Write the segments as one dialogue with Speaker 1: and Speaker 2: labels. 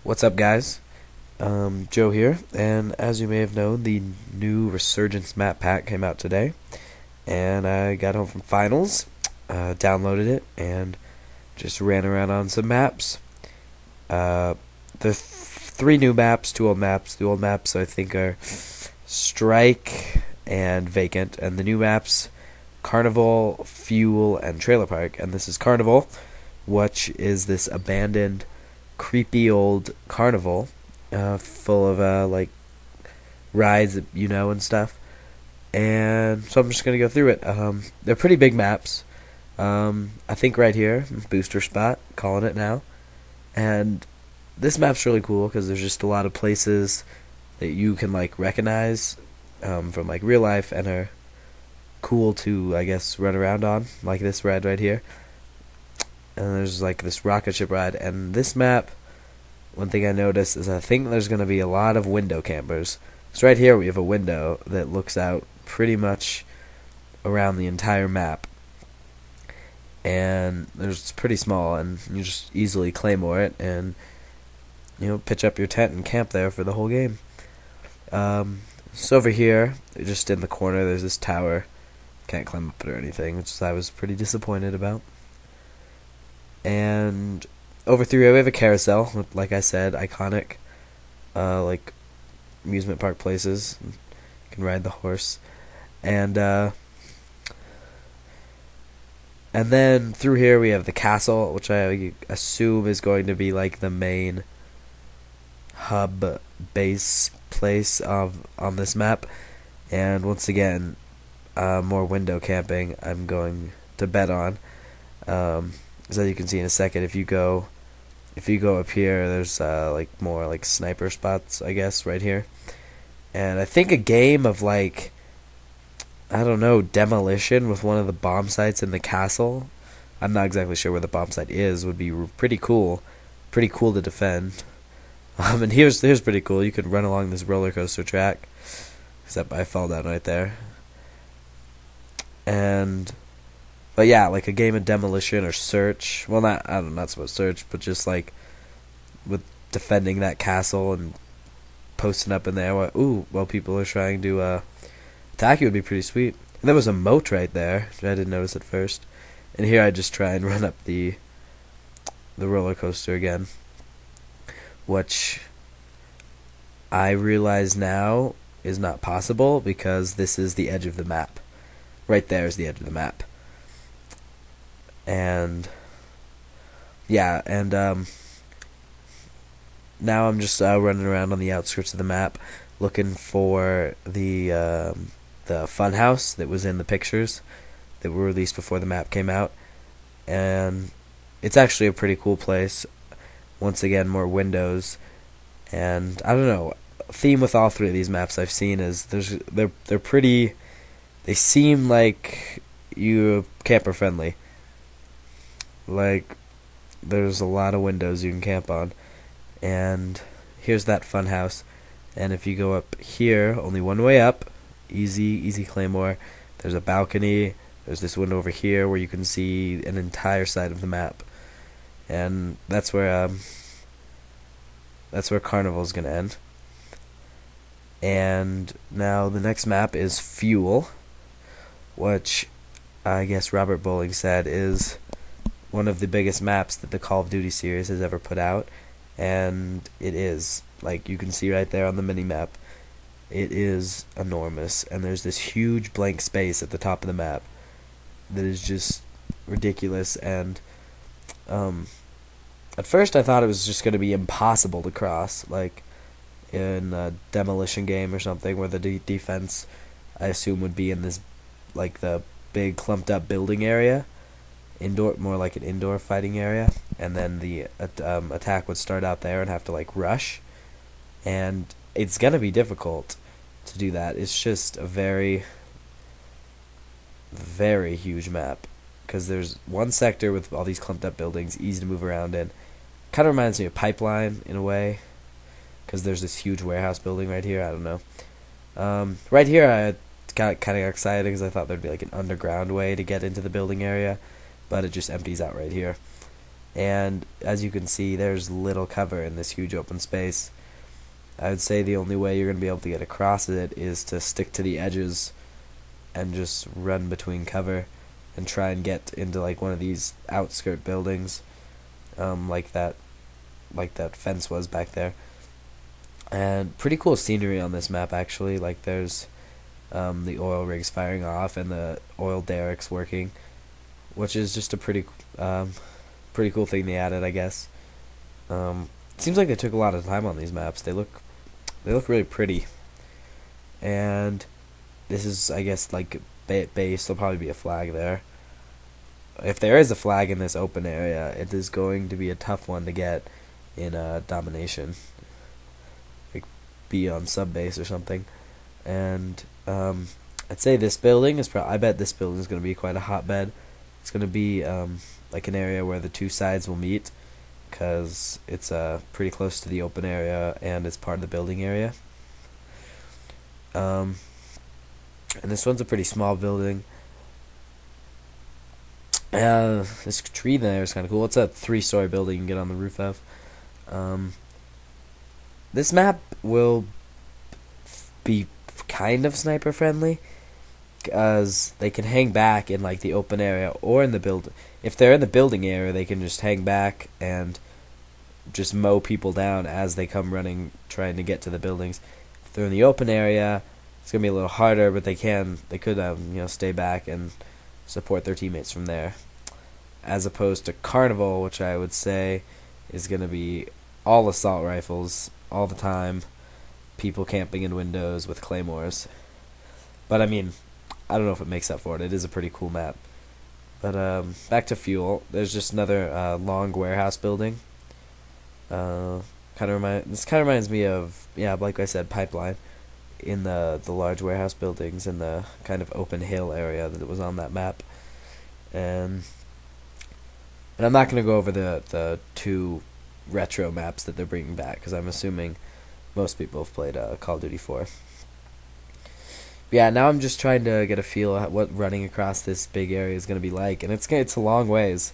Speaker 1: What's up, guys? Joe here, and as you may have known, the new Resurgence map pack came out today, and I got home from finals, downloaded it, and just ran around on some maps. Three new maps, two old maps. The old maps, I think, are Strike and Vacant, and the new maps, Carnival, Fuel, and Trailer Park. And this is Carnival, which is this abandoned, creepy old carnival full of like rides, and stuff. And so I'm just gonna go through it. They're pretty big maps. I think right here, booster spot, calling it now. And this map's really cool because there's just a lot of places that you can like recognize from like real life and are cool to, I guess, run around on, like this ride right here. And there's like this rocket ship ride. And this map, one thing I noticed is I think there's going to be a lot of window campers. So right here we have a window that looks out pretty much around the entire map. And it's pretty small, and you just easily claymore it and pitch up your tent and camp there for the whole game. So over here, just in the corner, there's this tower. Can't climb up it or anything, which I was pretty disappointed about. And over through here we have a carousel, like I said, iconic, like amusement park places. You can ride the horse, and then through here we have the castle, which I assume is going to be like the main hub base place on this map. And once again, more window camping I'm going to bet on. As you can see in a second, if you go up here, there's like more like sniper spots, I guess, right here. And I think a game of like, I don't know, demolition with one of the bomb sites in the castle. I'm not exactly sure where the bomb site is. Would be pretty cool to defend. And here's pretty cool. You could run along this roller coaster track, except I fell down right there. But yeah, like a game of demolition or search. Well, not supposed to search, but just like with defending that castle and posting up in there while people are trying to attack you would be pretty sweet. And there was a moat right there, which I didn't notice at first. And here I just try and run up the roller coaster again, which I realize now is not possible because this is the edge of the map. Right there is the edge of the map. And yeah, and now I'm just running around on the outskirts of the map looking for the fun house that was in the pictures that were released before the map came out. And it's actually a pretty cool place. Once again, more windows. And I don't know, theme with all three of these maps I've seen is they're pretty, they seem like you camper friendly. Like, there's a lot of windows you can camp on. And here's that fun house. And if you go up here, only one way up, easy claymore. There's a balcony. There's this window over here where you can see an entire side of the map. And that's where Carnival's gonna end. And now the next map is Fuel, which I guess Robert Bowling said is one of the biggest maps that the Call of Duty series has ever put out. And it is. Like, you can see right there on the mini-map, it is enormous. And there's this huge blank space at the top of the map that is just ridiculous. And at first I thought it was just going to be impossible to cross, like in a demolition game or something, where the defense, I assume, would be in this, like, the big clumped up building area. More like an indoor fighting area, and then the attack would start out there and have to like rush, and it's gonna be difficult to do that. It's just a very, very huge map because there's one sector with all these clumped up buildings, easy to move around in. Kind of reminds me of Pipeline in a way, because there's this huge warehouse building right here. I don't know. Right here I got kind of excited because I thought there'd be like an underground way to get into the building area. But it just empties out right here. and as you can see, there's little cover in this huge open space. I would say the only way you're going to be able to get across it is to stick to the edges and just run between cover and try and get into like one of these outskirt buildings, like that fence was back there. And pretty cool scenery on this map, actually. Like there's the oil rigs firing off and the oil derricks working, which is just a pretty cool thing they added, I guess. It seems like they took a lot of time on these maps. They look really pretty. And this is, I guess, like base. There'll probably be a flag there. If there is a flag in this open area, it is going to be a tough one to get in domination. Like be on sub base or something. And I'd say this building is I bet this building is going to be quite a hotbed. It's going to be like an area where the two sides will meet, because it's pretty close to the open area and it's part of the building area. And this one's a pretty small building. This tree there is kind of cool. It's a 3-story building you can get on the roof of. This map will be kind of sniper friendly, because they can hang back in like the open area or in the build. If they're in the building area, they can just hang back and just mow people down as they come running, trying to get to the buildings. If they're in the open area, it's gonna be a little harder, but they could stay back and support their teammates from there. As opposed to Carnival, which I would say is gonna be all assault rifles all the time, people camping in windows with claymores. But I mean, I don't know if it makes up for it. It is a pretty cool map. But back to fuel. There's just another long warehouse building. This kind of reminds me of, like I said, Pipeline, in the large warehouse buildings in the kind of open hill area that was on that map. And I'm not going to go over the two retro maps that they're bringing back, because I'm assuming most people have played Call of Duty 4. Yeah, now I'm just trying to get a feel of what running across this big area is going to be like, and it's a long ways,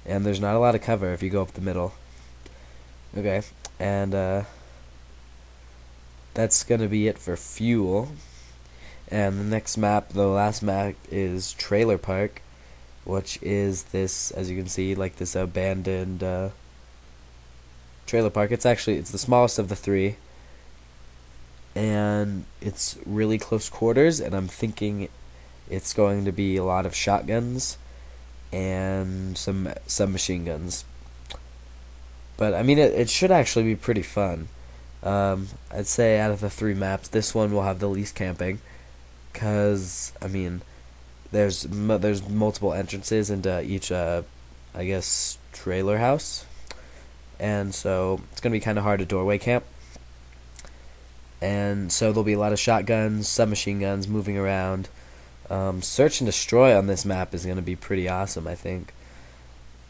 Speaker 1: and there's not a lot of cover if you go up the middle. Okay, and that's going to be it for fuel. And the next map, the last map, is Trailer Park, which is this, as you can see, like this abandoned trailer park. It's the smallest of the three, and it's really close quarters, and I'm thinking it's going to be a lot of shotguns and some submachine guns. But I mean, it should actually be pretty fun. I'd say out of the three maps, this one will have the least camping, because I mean, there's multiple entrances into each I guess trailer house, and so it's gonna be kind of hard to doorway camp. And so there'll be a lot of shotguns, submachine guns moving around. Search and destroy on this map is gonna be pretty awesome, I think.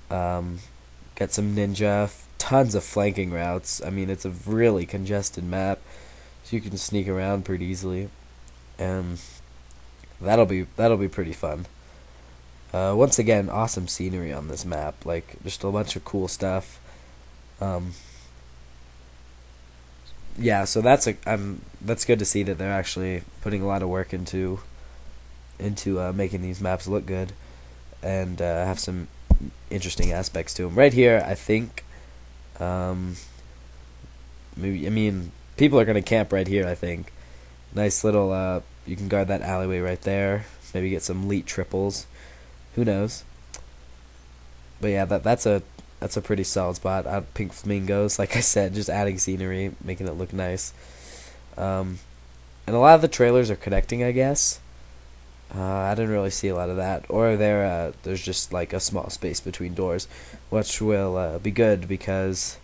Speaker 1: Get some ninja, tons of flanking routes. I mean, it's a really congested map, so you can sneak around pretty easily, and that'll be pretty fun. Once again, awesome scenery on this map, like just a bunch of cool stuff. Yeah, so that's good to see that they're actually putting a lot of work into making these maps look good and have some interesting aspects to them. Right here, I think, people are gonna camp right here. I think nice little you can guard that alleyway right there. Maybe get some elite triples. Who knows? But yeah, that's a pretty solid spot. Pink flamingos, like I said, just adding scenery, making it look nice. And a lot of the trailers are connecting, I guess. I didn't really see a lot of that, or there's just like a small space between doors, which will be good, because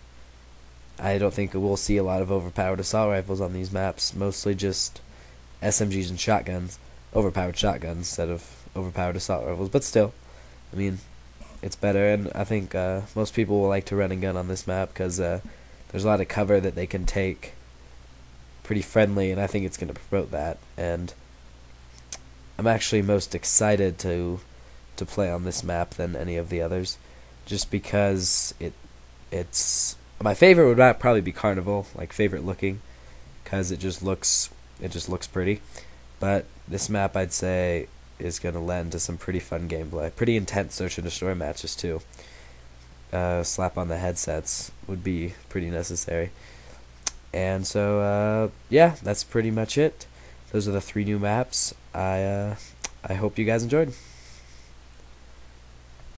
Speaker 1: I don't think we'll see a lot of overpowered assault rifles on these maps. Mostly just SMGs and shotguns, overpowered shotguns instead of overpowered assault rifles. But still, I mean, it's better, and I think most people will like to run and gun on this map, because there's a lot of cover that they can take pretty friendly, and I think it's going to promote that. And I'm actually most excited to play on this map than any of the others. just because it's my favorite would probably be Carnival, like favorite looking, because it just looks pretty. But this map I'd say is gonna lend to some pretty fun gameplay, pretty intense search and destroy matches too. Slap on the headsets would be pretty necessary. And so yeah, that's pretty much it. Those are the 3 new maps. I hope you guys enjoyed.